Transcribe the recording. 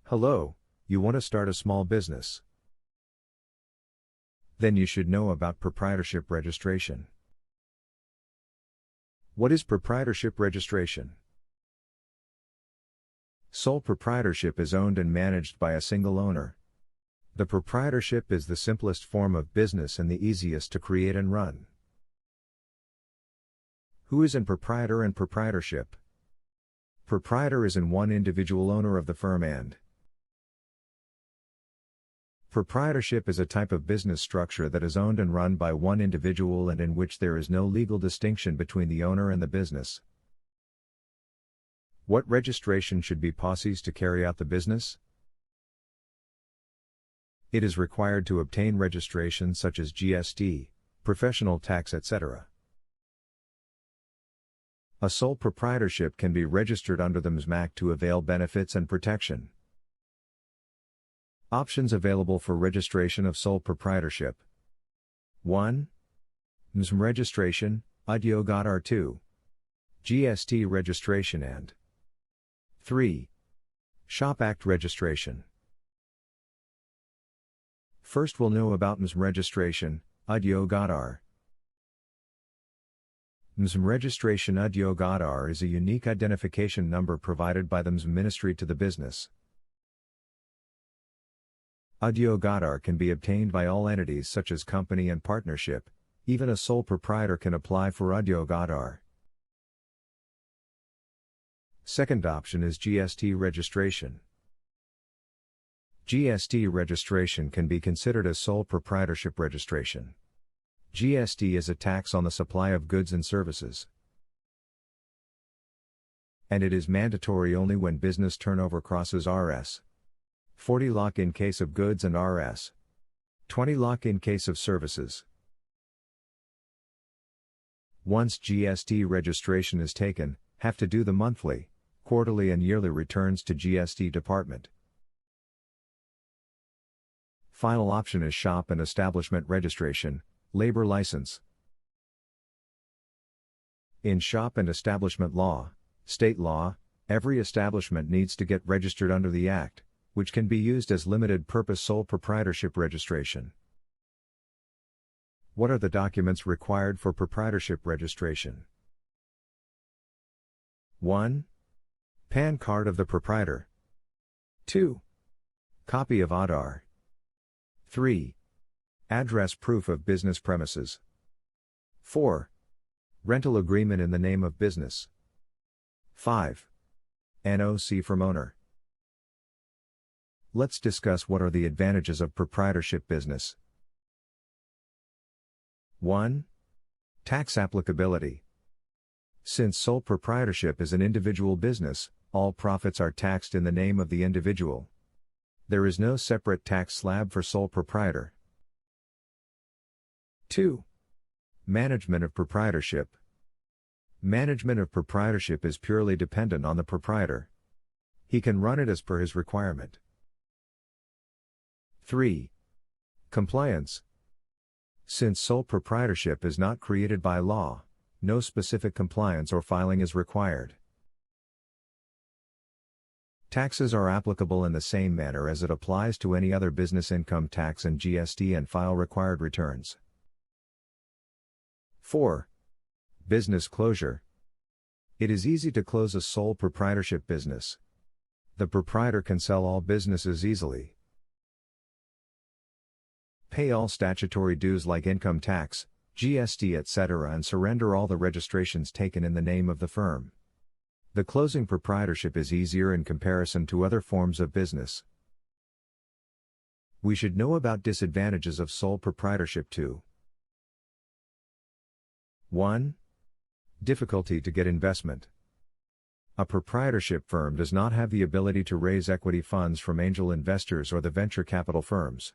Hello, you want to start a small business? Then you should know about proprietorship registration. What is proprietorship registration? Sole proprietorship is owned and managed by a single owner. The proprietorship is the simplest form of business and the easiest to create and run. Who is a proprietor and proprietorship? Proprietor is one individual owner of the firm and proprietorship is a type of business structure that is owned and run by one individual and in which there is no legal distinction between the owner and the business. What registration should be possessed to carry out the business? It is required to obtain registration such as GST, professional tax, etc. A sole proprietorship can be registered under the MSM Act to avail benefits and protection. Options available for registration of sole proprietorship. 1. MSM registration, Udyogadar 2. GST registration and 3. Shop Act registration. First we'll know about MSM registration, Udyogadar. MSM registration Udyogadar is a unique identification number provided by the MSM Ministry to the business. Udyogadar can be obtained by all entities such as company and partnership. Even a sole proprietor can apply for Udyogadar. Second option is GST registration. GST registration can be considered as sole proprietorship registration. GST is a tax on the supply of goods and services, and it is mandatory only when business turnover crosses Rs. 40 lakh in case of goods and Rs. 20 lakh in case of services. Once GST registration is taken, have to do the monthly, quarterly and yearly returns to GST department. Final option is shop and establishment registration, labor license. In shop and establishment law, state law, every establishment needs to get registered under the Act, which can be used as limited purpose sole proprietorship registration. What are the documents required for proprietorship registration? 1. PAN card of the proprietor. 2. Copy of Aadhaar. 3. Address proof of business premises. 4. Rental agreement in the name of business. 5. NOC from owner. Let's discuss what are the advantages of proprietorship business. 1. Tax applicability. Since sole proprietorship is an individual business, all profits are taxed in the name of the individual. There is no separate tax slab for sole proprietor. 2. Management of proprietorship. Management of proprietorship is purely dependent on the proprietor. He can run it as per his requirement. 3. Compliance. Since sole proprietorship is not created by law, no specific compliance or filing is required. Taxes are applicable in the same manner as it applies to any other business income tax and GST and file required returns. 4. Business closure. It is easy to close a sole proprietorship business. The proprietor can sell all businesses easily, pay all statutory dues like income tax, GST etc. and surrender all the registrations taken in the name of the firm. The closing proprietorship is easier in comparison to other forms of business. We should know about disadvantages of sole proprietorship too. 1. Difficulty to get investment. A proprietorship firm does not have the ability to raise equity funds from angel investors or the venture capital firms.